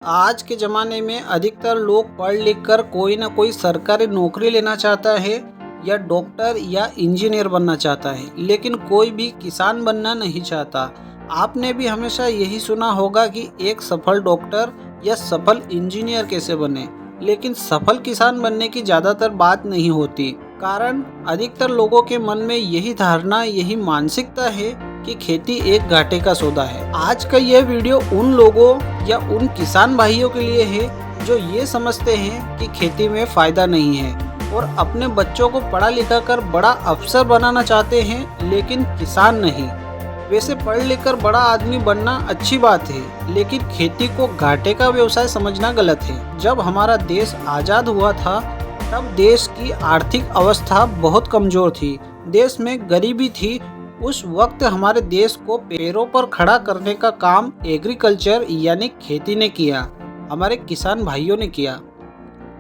आज के ज़माने में अधिकतर लोग पढ़ लिख कर कोई ना कोई सरकारी नौकरी लेना चाहता है या डॉक्टर या इंजीनियर बनना चाहता है, लेकिन कोई भी किसान बनना नहीं चाहता। आपने भी हमेशा यही सुना होगा कि एक सफल डॉक्टर या सफल इंजीनियर कैसे बने, लेकिन सफल किसान बनने की ज़्यादातर बात नहीं होती। कारण अधिकतर लोगों के मन में यही धारणा, यही मानसिकता है कि खेती एक घाटे का सौदा है। आज का यह वीडियो उन लोगों या उन किसान भाइयों के लिए है जो ये समझते हैं कि खेती में फायदा नहीं है और अपने बच्चों को पढ़ा लिखा कर बड़ा अफसर बनाना चाहते हैं, लेकिन किसान नहीं। वैसे पढ़ लिख कर बड़ा आदमी बनना अच्छी बात है, लेकिन खेती को घाटे का व्यवसाय समझना गलत है। जब हमारा देश आज़ाद हुआ था तब देश की आर्थिक अवस्था बहुत कमजोर थी, देश में गरीबी थी। उस वक्त हमारे देश को पैरों पर खड़ा करने का काम एग्रीकल्चर यानी खेती ने किया, हमारे किसान भाइयों ने किया।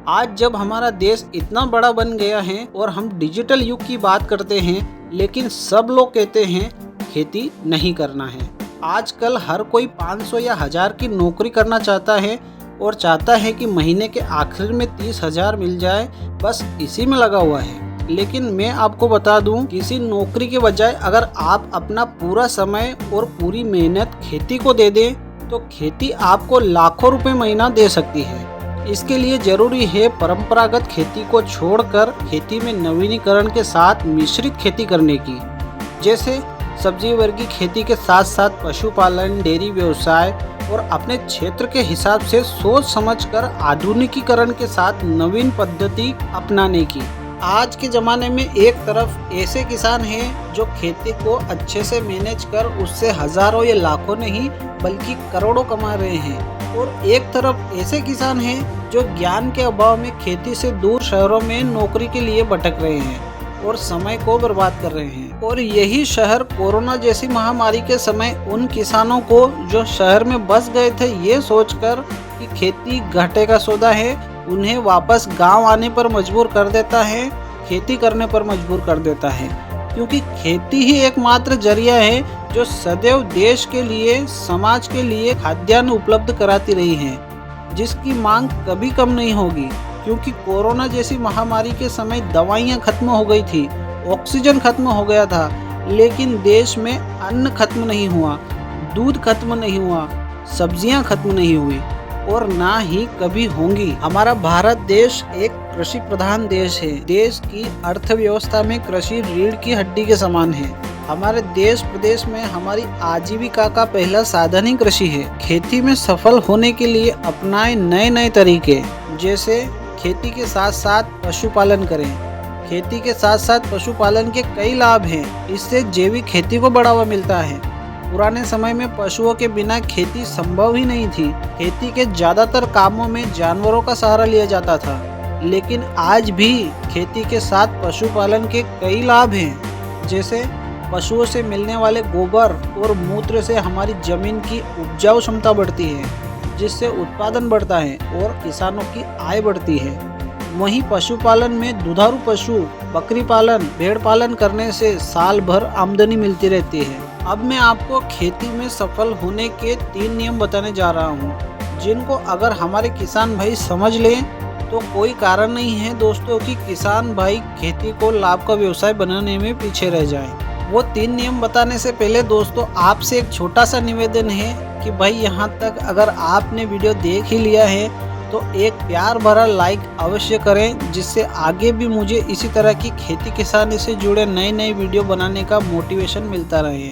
आज जब हमारा देश इतना बड़ा बन गया है और हम डिजिटल युग की बात करते हैं, लेकिन सब लोग कहते हैं खेती नहीं करना है। आजकल हर कोई 500 या 1000 की नौकरी करना चाहता है और चाहता है कि महीने के आखिर में 30,000 मिल जाए, बस इसी में लगा हुआ है। लेकिन मैं आपको बता दूं, किसी नौकरी के बजाय अगर आप अपना पूरा समय और पूरी मेहनत खेती को दे दें तो खेती आपको लाखों रुपए महीना दे सकती है। इसके लिए जरूरी है परंपरागत खेती को छोड़कर खेती में नवीनीकरण के साथ मिश्रित खेती करने की, जैसे सब्जी वर्गी खेती के साथ साथ पशुपालन, डेयरी व्यवसाय और अपने क्षेत्र के हिसाब से सोच समझकर आधुनिकीकरण के साथ नवीन पद्धति अपनाने की। आज के ज़माने में एक तरफ ऐसे किसान हैं जो खेती को अच्छे से मैनेज कर उससे हजारों या लाखों नहीं बल्कि करोड़ों कमा रहे हैं, और एक तरफ ऐसे किसान हैं जो ज्ञान के अभाव में खेती से दूर शहरों में नौकरी के लिए भटक रहे हैं और समय को बर्बाद कर रहे हैं। और यही शहर कोरोना जैसी महामारी के समय उन किसानों को जो शहर में बस गए थे ये सोचकर कि खेती घाटे का सौदा है, उन्हें वापस गांव आने पर मजबूर कर देता है, खेती करने पर मजबूर कर देता है। क्योंकि खेती ही एकमात्र जरिया है जो सदैव देश के लिए, समाज के लिए खाद्यान्न उपलब्ध कराती रही है, जिसकी मांग कभी कम नहीं होगी। क्योंकि कोरोना जैसी महामारी के समय दवाइयाँ खत्म हो गई थी, ऑक्सीजन खत्म हो गया था, लेकिन देश में अन्न खत्म नहीं हुआ, दूध खत्म नहीं हुआ, सब्जियां खत्म नहीं हुई और ना ही कभी होंगी। हमारा भारत देश एक कृषि प्रधान देश है। देश की अर्थव्यवस्था में कृषि रीढ़ की हड्डी के समान है। हमारे देश प्रदेश में हमारी आजीविका का पहला साधन ही कृषि है। खेती में सफल होने के लिए अपनाएं नए नए तरीके, जैसे खेती के साथ साथ पशुपालन करें। खेती के साथ साथ पशुपालन के कई लाभ हैं। इससे जैविक खेती को बढ़ावा मिलता है। पुराने समय में पशुओं के बिना खेती संभव ही नहीं थी। खेती के ज़्यादातर कामों में जानवरों का सहारा लिया जाता था, लेकिन आज भी खेती के साथ पशुपालन के कई लाभ हैं, जैसे पशुओं से मिलने वाले गोबर और मूत्र से हमारी जमीन की उपजाऊ क्षमता बढ़ती है, जिससे उत्पादन बढ़ता है और किसानों की आय बढ़ती है। वहीं पशुपालन में दुधारू पशु, बकरी पालन, भेड़ पालन करने से साल भर आमदनी मिलती रहती है। अब मैं आपको खेती में सफल होने के 3 नियम बताने जा रहा हूँ, जिनको अगर हमारे किसान भाई समझ लें तो कोई कारण नहीं है दोस्तों कि किसान भाई खेती को लाभ का व्यवसाय बनाने में पीछे रह जाएं। वो 3 नियम बताने से पहले दोस्तों आपसे एक छोटा सा निवेदन है कि भाई यहाँ तक अगर आपने वीडियो देख ही लिया है तो एक प्यार भरा लाइक अवश्य करें, जिससे आगे भी मुझे इसी तरह की खेती किसानी से जुड़े नए नए वीडियो बनाने का मोटिवेशन मिलता रहे।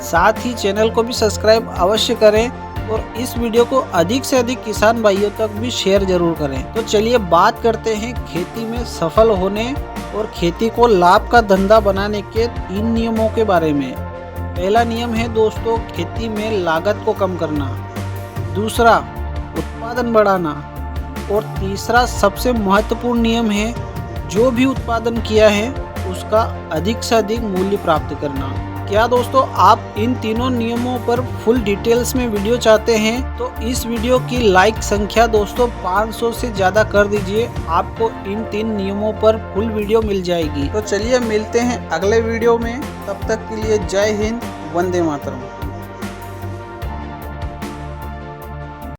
साथ ही चैनल को भी सब्सक्राइब अवश्य करें और इस वीडियो को अधिक से अधिक किसान भाइयों तक भी शेयर जरूर करें। तो चलिए बात करते हैं खेती में सफल होने और खेती को लाभ का धंधा बनाने के 3 नियमों के बारे में। पहला नियम है दोस्तों खेती में लागत को कम करना, दूसरा उत्पादन बढ़ाना और तीसरा सबसे महत्वपूर्ण नियम है जो भी उत्पादन किया है उसका अधिक से अधिक मूल्य प्राप्त करना। क्या दोस्तों आप इन तीनों नियमों पर फुल डिटेल्स में वीडियो चाहते हैं तो इस वीडियो की लाइक संख्या दोस्तों 500 से ज़्यादा कर दीजिए, आपको इन 3 नियमों पर फुल वीडियो मिल जाएगी। तो चलिए मिलते हैं अगले वीडियो में, तब तक के लिए जय हिंद, वंदे मातरम।